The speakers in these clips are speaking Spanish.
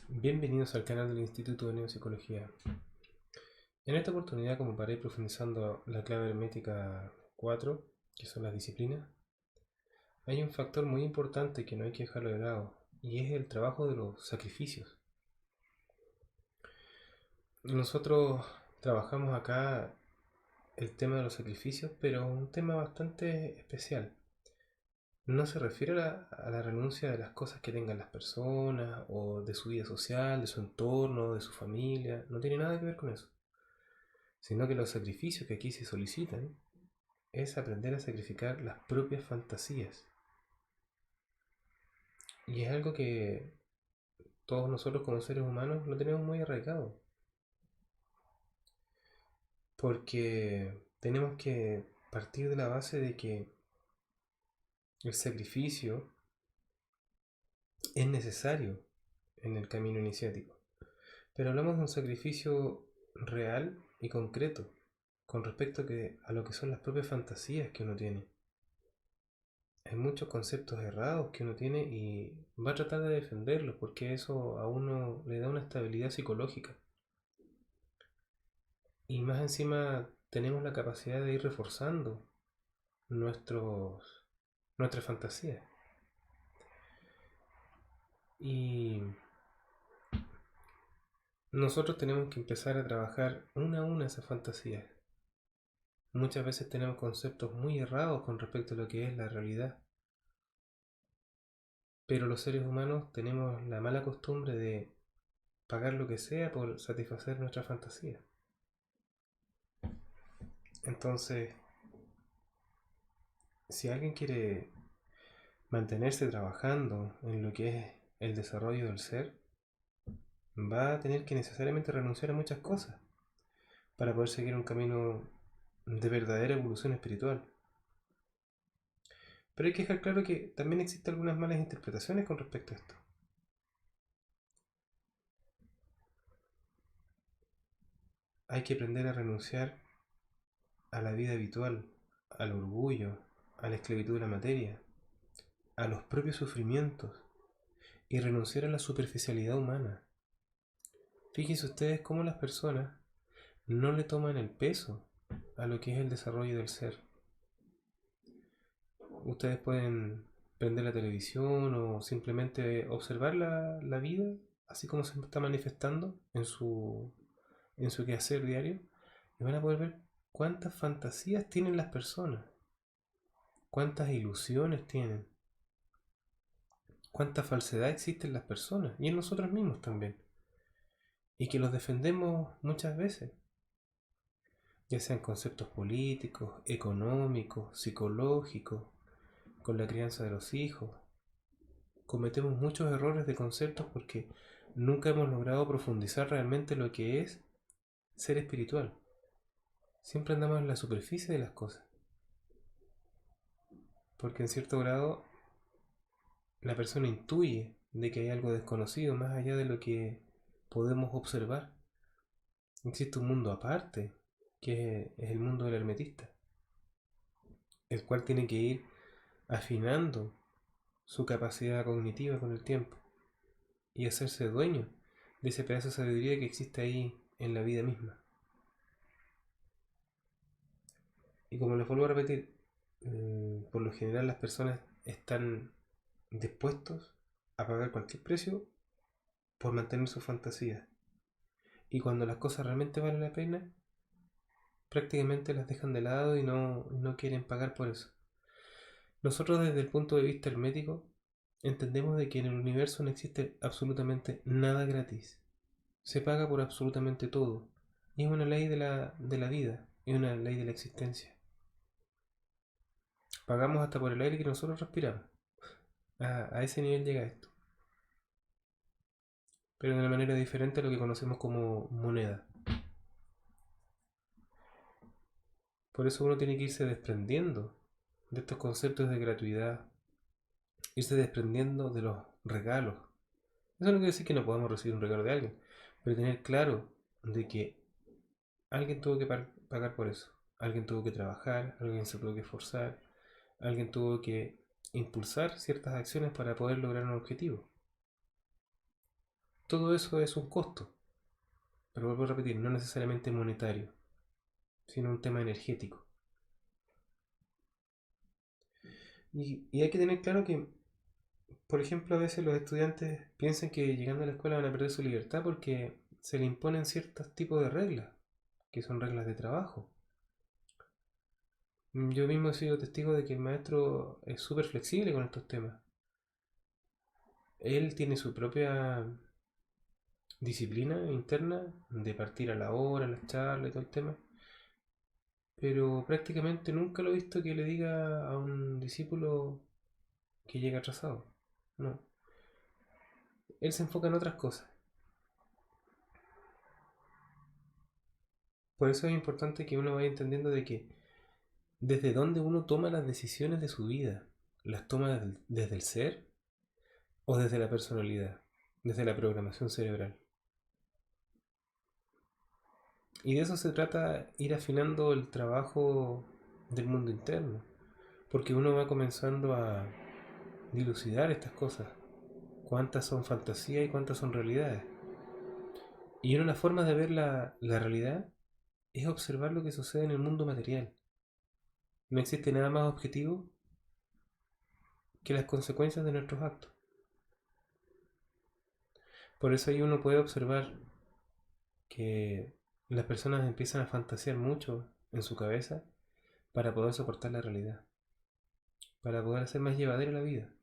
Bienvenidos al canal del Instituto de Neopsicología. En esta oportunidad, como para ir profundizando la clave hermética 4, que son las disciplinas, hay un factor muy importante que no hay que dejarlo de lado, y es el trabajo de los sacrificios. Nosotros trabajamos acá el tema de los sacrificios, pero un tema bastante especial. No se refiere a la renuncia de las cosas que tengan las personas, o de su vida social, de su entorno, de su familia. No tiene nada que ver con eso, sino que los sacrificios que aquí se solicitan es aprender a sacrificar las propias fantasías. Y es algo que todos nosotros como seres humanos lo tenemos muy arraigado, porque tenemos que partir de la base de que el sacrificio es necesario en el camino iniciático. Pero hablamos de un sacrificio real y concreto con respecto a lo que son las propias fantasías que uno tiene. Hay muchos conceptos errados que uno tiene y va a tratar de defenderlos porque eso a uno le da una estabilidad psicológica. Y más encima tenemos la capacidad de ir reforzando nuestras fantasías. Y nosotros tenemos que empezar a trabajar una a una esas fantasías. Muchas veces tenemos conceptos muy errados con respecto a lo que es la realidad. Pero los seres humanos tenemos la mala costumbre de pagar lo que sea por satisfacer nuestra fantasía. Entonces, si alguien quiere mantenerse trabajando en lo que es el desarrollo del ser, va a tener que necesariamente renunciar a muchas cosas para poder seguir un camino de verdadera evolución espiritual. Pero hay que dejar claro que también existen algunas malas interpretaciones con respecto a esto. Hay que aprender a renunciar a la vida habitual, al orgullo, a la esclavitud de la materia, a los propios sufrimientos y renunciar a la superficialidad humana. Fíjense ustedes cómo las personas no le toman el peso a lo que es el desarrollo del ser. Ustedes pueden prender la televisión o simplemente observar la vida así como se está manifestando en su quehacer diario y van a poder ver cuántas fantasías tienen las personas, cuántas ilusiones tienen, cuánta falsedad existe en las personas y en nosotros mismos también, y que los defendemos muchas veces, ya sean conceptos políticos, económicos, psicológicos, con la crianza de los hijos. Cometemos muchos errores de conceptos porque nunca hemos logrado profundizar realmente lo que es ser espiritual. Siempre andamos en la superficie de las cosas, porque en cierto grado la persona intuye de que hay algo desconocido más allá de lo que podemos observar. Existe un mundo aparte, que es el mundo del hermetista, el cual tiene que ir afinando su capacidad cognitiva con el tiempo y hacerse dueño de ese pedazo de sabiduría que existe ahí en la vida misma. Y como les vuelvo a repetir, por lo general las personas están dispuestos a pagar cualquier precio por mantener su fantasía. Y cuando las cosas realmente valen la pena, prácticamente las dejan de lado y no quieren pagar por eso. Nosotros desde el punto de vista hermético entendemos de que en el universo no existe absolutamente nada gratis. Se paga por absolutamente todo. Y es una ley de la vida, es una ley de la existencia. Pagamos hasta por el aire que nosotros respiramos. A ese nivel llega esto. Pero de una manera diferente a lo que conocemos como moneda. Por eso uno tiene que irse desprendiendo de estos conceptos de gratuidad, irse desprendiendo de los regalos. Eso no quiere decir que no podamos recibir un regalo de alguien, pero tener claro de que alguien tuvo que pagar por eso. Alguien tuvo que trabajar, alguien se tuvo que esforzar, alguien tuvo que impulsar ciertas acciones para poder lograr un objetivo. todo eso es un costo. Pero vuelvo a repetir, no necesariamente monetario, sino un tema energético. Y hay que tener claro que, por ejemplo, a veces los estudiantes piensan que llegando a la escuela van a perder su libertad porque se le imponen ciertos tipos de reglas, que son reglas de trabajo. Yo mismo he sido testigo de que el maestro es súper flexible con estos temas. Él tiene su propia disciplina interna de partir a la hora, las charlas y todo el tema, pero prácticamente nunca lo he visto que le diga a un discípulo que llega atrasado. No, él se enfoca en otras cosas. Por eso es importante que uno vaya entendiendo de que desde dónde uno toma las decisiones de su vida, las toma desde el ser o desde la personalidad, desde la programación cerebral. Y de eso se trata, ir afinando el trabajo del mundo interno, porque uno va comenzando a dilucidar estas cosas, cuántas son fantasía y cuántas son realidades. Y una forma de ver la realidad es observar lo que sucede en el mundo material. No existe nada más objetivo que las consecuencias de nuestros actos. Por eso ahí uno puede observar que las personas empiezan a fantasear mucho en su cabeza para poder soportar la realidad, para poder hacer más llevadera la vida.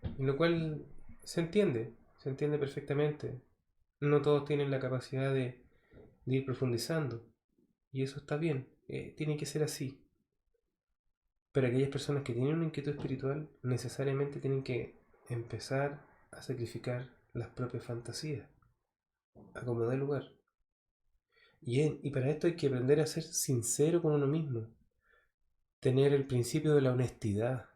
En lo cual se entiende perfectamente. No todos tienen la capacidad de ir profundizando, y eso está bien, tiene que ser así. Pero aquellas personas que tienen una inquietud espiritual necesariamente tienen que empezar a sacrificar las propias fantasías, a como dé lugar. Y para esto hay que aprender a ser sincero con uno mismo, tener el principio de la honestidad,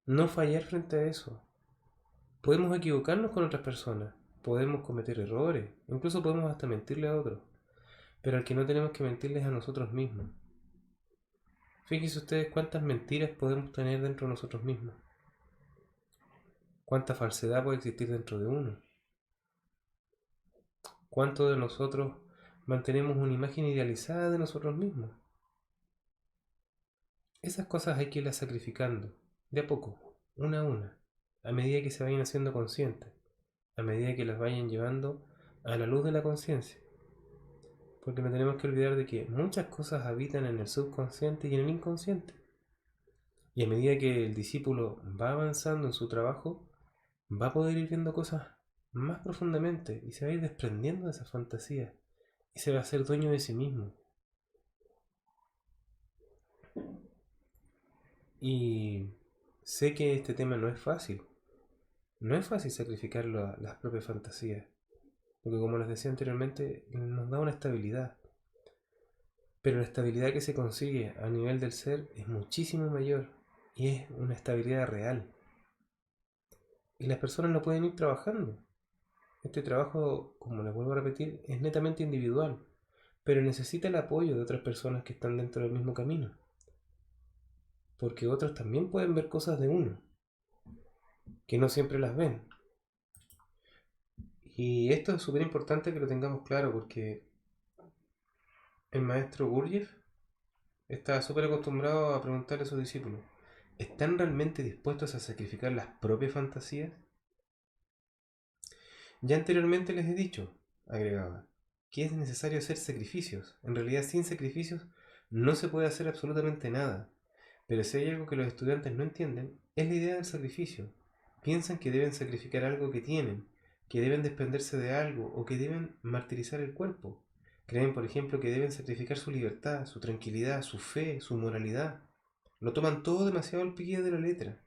no fallar frente a eso. Podemos equivocarnos con otras personas, podemos cometer errores, incluso podemos hasta mentirle a otros, pero al que no tenemos que mentirles a nosotros mismos. Fíjense ustedes cuántas mentiras podemos tener dentro de nosotros mismos, cuánta falsedad puede existir dentro de uno, cuánto de nosotros mantenemos una imagen idealizada de nosotros mismos. Esas cosas hay que irlas sacrificando, de a poco, una a una, a medida que se vayan haciendo conscientes, a medida que las vayan llevando a la luz de la conciencia. Porque no tenemos que olvidar de que muchas cosas habitan en el subconsciente y en el inconsciente. Y a medida que el discípulo va avanzando en su trabajo, va a poder ir viendo cosas más profundamente y se va a ir desprendiendo de esa fantasía y se va a hacer dueño de sí mismo. Y sé que este tema no es fácil. No es fácil sacrificar las propias fantasías, porque como les decía anteriormente, nos da una estabilidad. Pero la estabilidad que se consigue a nivel del ser es muchísimo mayor y es una estabilidad real. Y las personas lo pueden ir trabajando. Este trabajo, como les vuelvo a repetir, es netamente individual, pero necesita el apoyo de otras personas que están dentro del mismo camino. Porque otros también pueden ver cosas de uno, que no siempre las ven. Y esto es súper importante que lo tengamos claro, porque el maestro Gurdjieff está súper acostumbrado a preguntarle a sus discípulos, ¿están realmente dispuestos a sacrificar las propias fantasías? Ya anteriormente les he dicho, agregaba, que es necesario hacer sacrificios. En realidad, sin sacrificios no se puede hacer absolutamente nada. Pero si hay algo que los estudiantes no entienden, es la idea del sacrificio. Piensan que deben sacrificar algo que tienen, que deben desprenderse de algo o que deben martirizar el cuerpo. Creen, por ejemplo, que deben sacrificar su libertad, su tranquilidad, su fe, su moralidad. Lo toman todo demasiado al pie de la letra.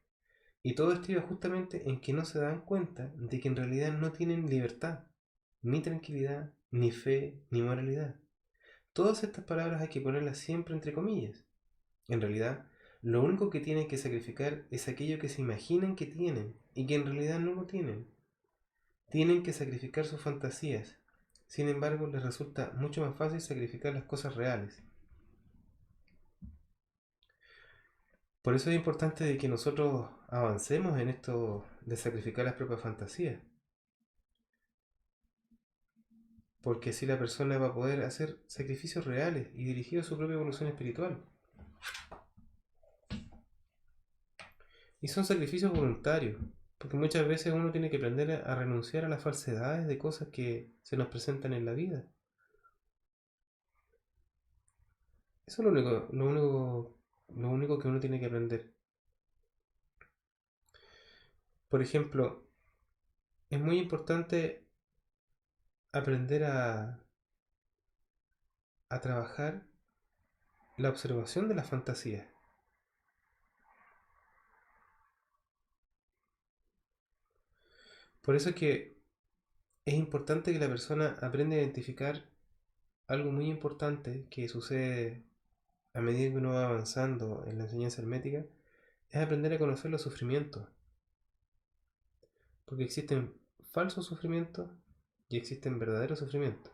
Y todo estriba justamente en que no se dan cuenta de que en realidad no tienen libertad, ni tranquilidad, ni fe, ni moralidad. Todas estas palabras hay que ponerlas siempre entre comillas. En realidad, lo único que tienen que sacrificar es aquello que se imaginan que tienen y que en realidad no lo tienen. Tienen que sacrificar sus fantasías. Sin embargo, les resulta mucho más fácil sacrificar las cosas reales. Por eso es importante de que nosotros avancemos en esto de sacrificar las propias fantasías. Porque así la persona va a poder hacer sacrificios reales y dirigidos a su propia evolución espiritual. Y son sacrificios voluntarios, porque muchas veces uno tiene que aprender a renunciar a las falsedades de cosas que se nos presentan en la vida. Eso es lo único que uno tiene que aprender. Por ejemplo, es muy importante aprender a trabajar la observación de las fantasías. Por eso es que es importante que la persona aprenda a identificar algo muy importante que sucede a medida que uno va avanzando en la enseñanza hermética, es aprender a conocer los sufrimientos. Porque existen falsos sufrimientos y existen verdaderos sufrimientos.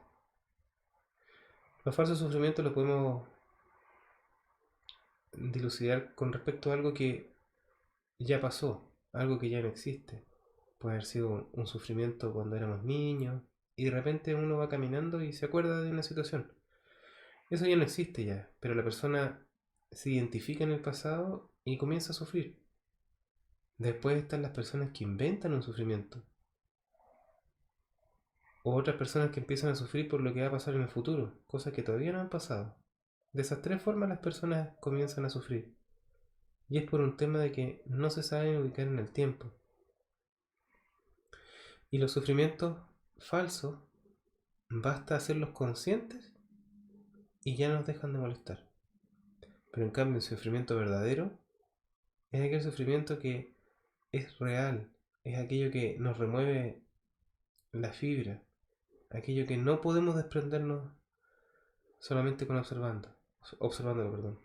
Los falsos sufrimientos los podemos dilucidar con respecto a algo que ya pasó, algo que ya no existe. Puede haber sido un sufrimiento cuando éramos niños y de repente uno va caminando y se acuerda de una situación. Eso ya no existe ya, pero la persona se identifica en el pasado y comienza a sufrir. Después están las personas que inventan un sufrimiento. O otras personas que empiezan a sufrir por lo que va a pasar en el futuro, cosas que todavía no han pasado. De esas tres formas las personas comienzan a sufrir. Y es por un tema de que no se saben ubicar en el tiempo. Y los sufrimientos falsos, basta hacerlos conscientes y ya nos dejan de molestar. Pero en cambio el sufrimiento verdadero es aquel sufrimiento que es real, es aquello que nos remueve la fibra, aquello que no podemos desprendernos solamente con observándolo, perdón.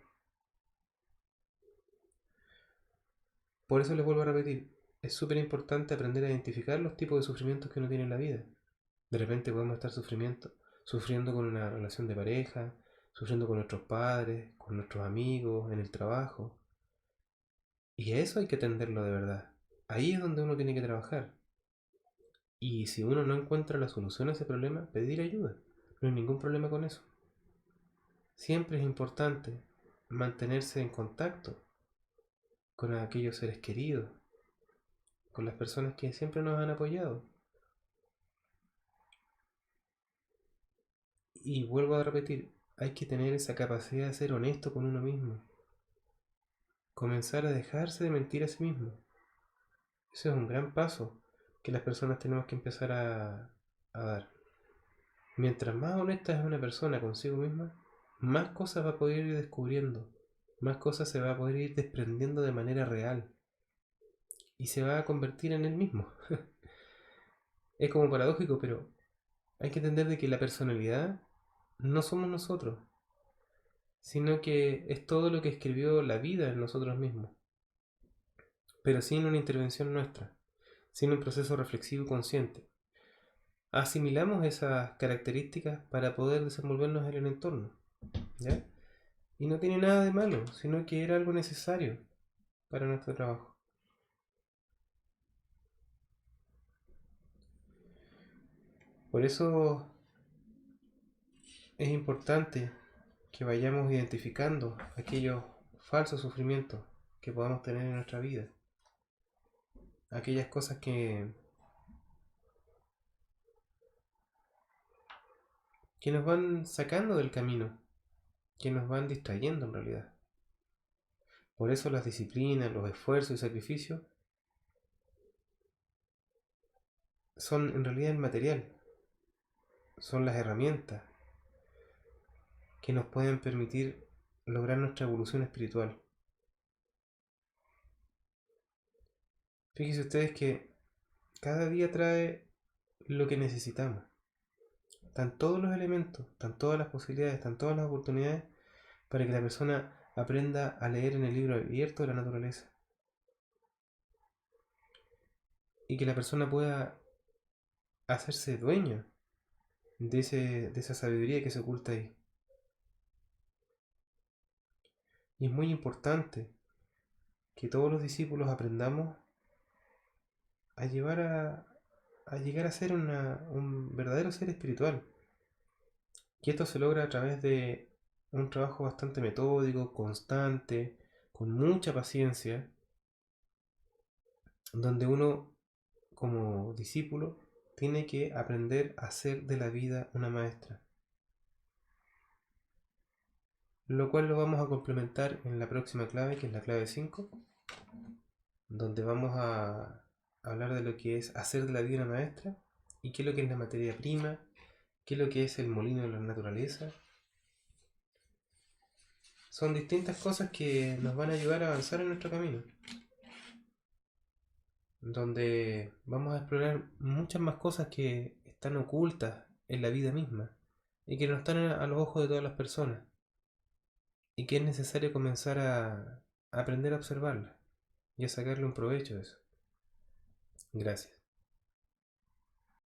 Por eso les vuelvo a repetir, es súper importante aprender a identificar los tipos de sufrimientos que uno tiene en la vida. De repente podemos estar sufriendo con una relación de pareja, sufriendo con nuestros padres, con nuestros amigos, en el trabajo. Y a eso hay que atenderlo de verdad. Ahí es donde uno tiene que trabajar. Y si uno no encuentra la solución a ese problema, pedir ayuda. No hay ningún problema con eso. Siempre es importante mantenerse en contacto con aquellos seres queridos, con las personas que siempre nos han apoyado. Y vuelvo a repetir, hay que tener esa capacidad de ser honesto con uno mismo. Comenzar a dejarse de mentir a sí mismo. Ese es un gran paso que las personas tenemos que empezar a dar. Mientras más honesta es una persona consigo misma, más cosas va a poder ir descubriendo, más cosas se va a poder ir desprendiendo de manera real y se va a convertir en él mismo. Es como paradójico, pero hay que entender de que la personalidad no somos nosotros, sino que es todo lo que escribió la vida en nosotros mismos, pero sin una intervención nuestra, sin un proceso reflexivo y consciente. Asimilamos esas características para poder desenvolvernos en el entorno, ¿ya? Y no tiene nada de malo, sino que era algo necesario para nuestro trabajo. Por eso es importante que vayamos identificando aquellos falsos sufrimientos que podamos tener en nuestra vida, aquellas cosas que nos van sacando del camino, que nos van distrayendo en realidad. Por eso las disciplinas, los esfuerzos y sacrificios son en realidad el material, son las herramientas que nos pueden permitir lograr nuestra evolución espiritual. Fíjense ustedes que cada día trae lo que necesitamos. Están todos los elementos, están todas las posibilidades, están todas las oportunidades para que la persona aprenda a leer en el libro abierto de la naturaleza. Y que la persona pueda hacerse dueño de esa sabiduría que se oculta ahí. Y es muy importante que todos los discípulos aprendamos a llegar a ser un verdadero ser espiritual. Y esto se logra a través de un trabajo bastante metódico, constante, con mucha paciencia, donde uno como discípulo tiene que aprender a hacer de la vida una maestra. Lo cual lo vamos a complementar en la próxima clave, que es la clave 5, donde vamos a hablar de lo que es hacer de la vida una maestra y qué es lo que es la materia prima, qué es lo que es el molino de la naturaleza. Son distintas cosas que nos van a ayudar a avanzar en nuestro camino, donde vamos a explorar muchas más cosas que están ocultas en la vida misma y que no están a los ojos de todas las personas, y que es necesario comenzar a aprender a observarlas y a sacarle un provecho de eso. Gracias.